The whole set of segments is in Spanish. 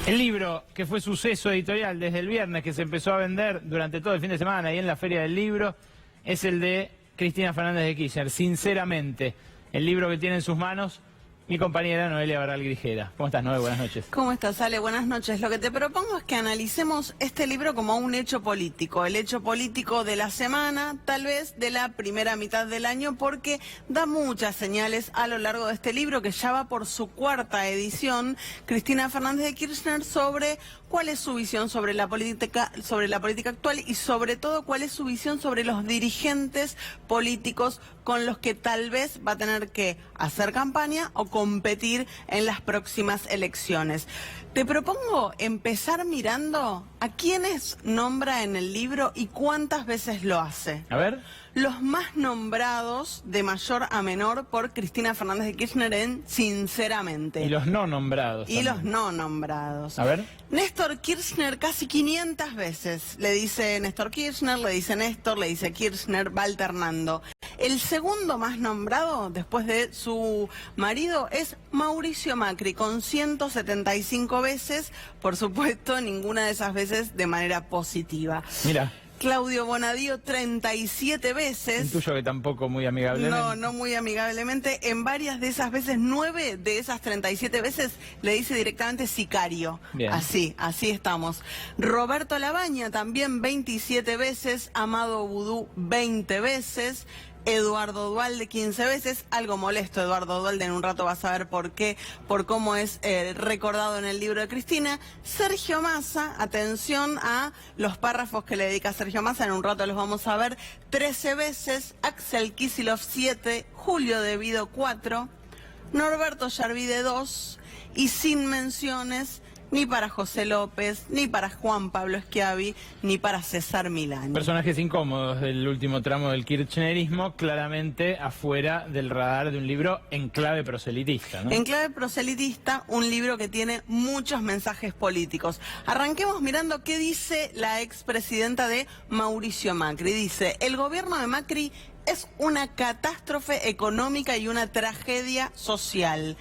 El libro que fue suceso editorial desde el viernes, que se empezó a vender durante todo el fin de semana y en la Feria del Libro, es el de Cristina Fernández de Kirchner. Sinceramente, el libro que tiene en sus manos mi compañera Noelia Barral Grijera. ¿Cómo estás, Noel? Buenas noches. ¿Cómo estás, Ale? Buenas noches. Lo que te propongo es que analicemos este libro como un hecho político, el hecho político de la semana, tal vez de la primera mitad del año, porque da muchas señales a lo largo de este libro, que ya va por su cuarta edición, Cristina Fernández de Kirchner, sobre cuál es su visión sobre la política actual y sobre todo cuál es su visión sobre los dirigentes políticos con los que tal vez va a tener que hacer campaña o competir en las próximas elecciones. Te propongo empezar mirando a quiénes nombra en el libro y cuántas veces lo hace. A ver. Los más nombrados, de mayor a menor, por Cristina Fernández de Kirchner en Sinceramente. Y los no nombrados. Y los no nombrados. A ver. Néstor Kirchner casi 500 veces. Le dice Néstor Kirchner, le dice Néstor, le dice Kirchner, va alternando. El segundo más nombrado, después de su marido, es Mauricio Macri, con 175 veces. Por supuesto, ninguna de esas veces de manera positiva. Mira. Claudio Bonadío, 37 veces. Intuyo que tampoco muy amigablemente. No muy amigablemente. En varias de esas veces, 9 de esas 37 veces, le dice directamente sicario. Bien. Así estamos. Roberto Labaña, también 27 veces. Amado Vudú, 20 veces. Eduardo Duhalde 15 veces, algo molesto Eduardo Duhalde, en un rato vas a ver por qué, por cómo es recordado en el libro de Cristina. Sergio Massa, atención a los párrafos que le dedica Sergio Massa, en un rato los vamos a ver, 13 veces, Axel Kicillof 7, Julio De Vido 4, Norberto Yarvide 2, y sin menciones ni para José López, ni para Juan Pablo Schiavi, ni para César Milán. Personajes incómodos del último tramo del kirchnerismo, claramente afuera del radar de un libro en clave proselitista, ¿no? En clave proselitista, un libro que tiene muchos mensajes políticos. Arranquemos mirando qué dice la expresidenta de Mauricio Macri. Dice, el gobierno de Macri es una catástrofe económica y una tragedia social.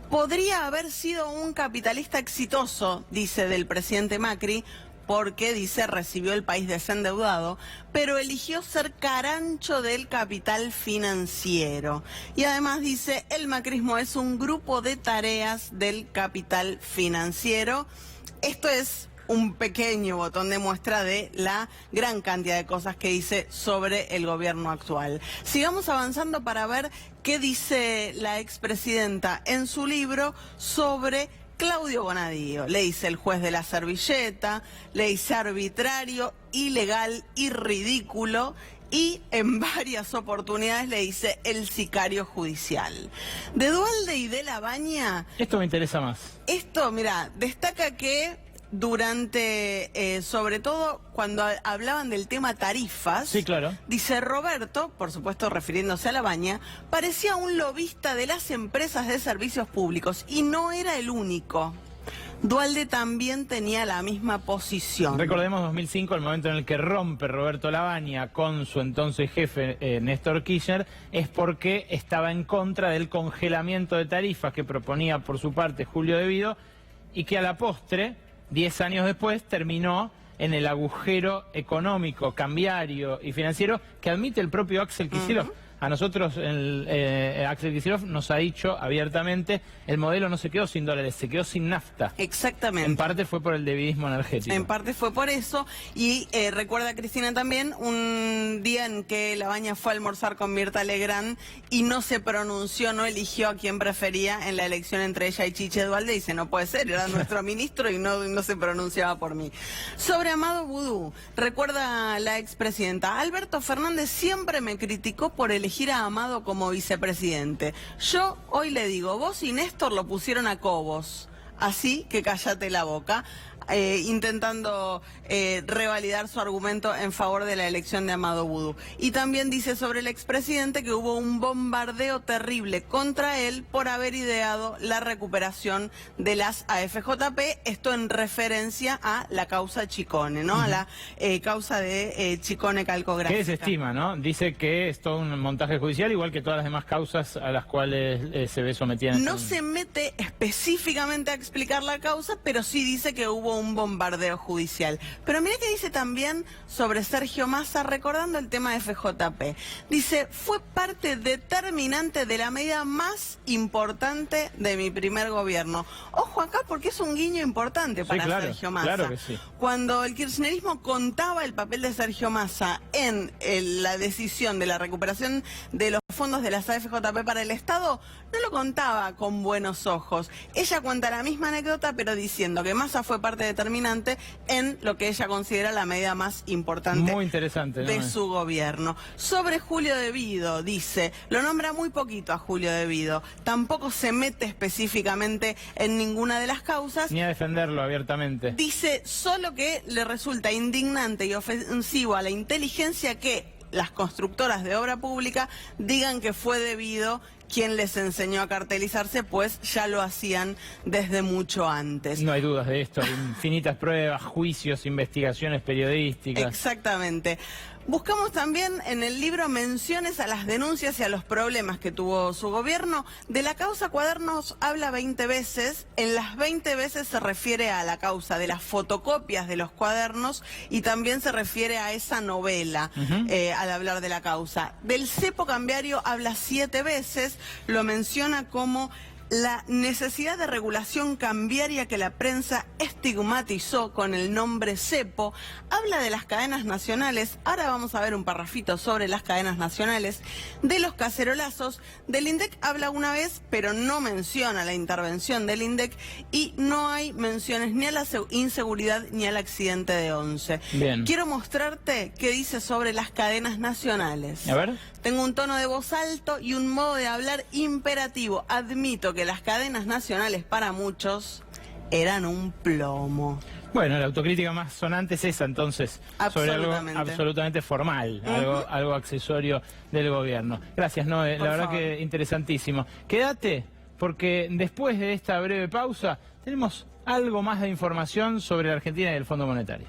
Podría haber sido un capitalista exitoso, dice del presidente Macri, porque, dice, recibió el país desendeudado, pero eligió ser carancho del capital financiero. Y además dice, el macrismo es un grupo de tareas del capital financiero. Esto es un pequeño botón de muestra de la gran cantidad de cosas que dice sobre el gobierno actual. Sigamos avanzando para ver qué dice la expresidenta en su libro sobre Claudio Bonadío. Le dice el juez de la servilleta, le dice arbitrario, ilegal y ridículo, y en varias oportunidades le dice el sicario judicial. De Duhalde y de Labaña... Esto me interesa más. Esto, mira, destaca que durante, sobre todo cuando hablaban del tema tarifas, sí, claro, dice Roberto, por supuesto refiriéndose a Labaña, parecía un lobista de las empresas de servicios públicos y no era el único. Duhalde también tenía la misma posición. Recordemos 2005, el momento en el que rompe Roberto Labaña con su entonces jefe Néstor Kirchner, es porque estaba en contra del congelamiento de tarifas que proponía por su parte Julio De Vido, y que a la postre, 10 años después, terminó en el agujero económico, cambiario y financiero que admite el propio Axel Kicillof. A nosotros Axel Kicillof nos ha dicho abiertamente, el modelo no se quedó sin dólares, se quedó sin nafta. Exactamente. En parte fue por el devidismo energético. En parte fue por eso, y recuerda Cristina también un día en que Labaña fue a almorzar con Mirta Legrand y no se pronunció, no eligió a quien prefería en la elección entre ella y Chiche Duhalde. Dice, no puede ser, era nuestro ministro y no se pronunciaba por mí. Sobre Amado Vudú, recuerda la expresidenta, Alberto Fernández siempre me criticó por elegir a Amado como vicepresidente. Yo hoy le digo, vos y Néstor lo pusieron a Cobos, así que cállate la boca. Intentando revalidar su argumento en favor de la elección de Amado Vudú. Y también dice sobre el expresidente que hubo un bombardeo terrible contra él por haber ideado la recuperación de las AFJP, esto en referencia a la causa Chicone, ¿no? A la causa de Chicone Calcográfica. ¿Qué desestima, no? Dice que es todo un montaje judicial, igual que todas las demás causas a las cuales se ve sometida. No se mete específicamente explicar la causa, pero sí dice que hubo un bombardeo judicial. Pero mira que dice también sobre Sergio Massa, recordando el tema de FJP. Dice, fue parte determinante de la medida más importante de mi primer gobierno. Ojo acá porque es un guiño importante para Sergio Massa. Claro que sí. Cuando el kirchnerismo contaba el papel de Sergio Massa en la decisión de la recuperación de los fondos de las AFJP para el Estado, no lo contaba con buenos ojos. Ella cuenta la misma anécdota, pero diciendo que Massa fue parte determinante en lo que ella considera la medida más importante. Muy interesante, ¿no? De su gobierno. Sobre Julio De Vido, dice, lo nombra muy poquito a Julio De Vido, tampoco se mete específicamente en ninguna de las causas. Ni a defenderlo abiertamente. Dice solo que le resulta indignante y ofensivo a la inteligencia que las constructoras de obra pública digan que fue De Vido quien les enseñó a cartelizarse, pues ya lo hacían desde mucho antes. No hay dudas de esto, hay infinitas pruebas, juicios, investigaciones periodísticas. Exactamente. Buscamos también en el libro menciones a las denuncias y a los problemas que tuvo su gobierno. De la causa Cuadernos habla 20 veces, en las 20 veces se refiere a la causa de las fotocopias de los cuadernos y también se refiere a esa novela al hablar de la causa. Del cepo cambiario habla 7 veces, lo menciona como la necesidad de regulación cambiaria que la prensa estigmatizó con el nombre cepo. Habla de las cadenas nacionales, ahora vamos a ver un parrafito sobre las cadenas nacionales, de los cacerolazos. Del INDEC habla una vez, pero no menciona la intervención del INDEC y no hay menciones ni a la inseguridad ni al accidente de Once. Bien. Quiero mostrarte qué dice sobre las cadenas nacionales. A ver. Tengo un tono de voz alto y un modo de hablar imperativo. Admito que las cadenas nacionales para muchos eran un plomo. Bueno, la autocrítica más sonante es esa entonces, sobre algo absolutamente formal, algo accesorio del gobierno. Gracias, Noé, la verdad que interesantísimo. Quédate, porque después de esta breve pausa tenemos algo más de información sobre la Argentina y el Fondo Monetario.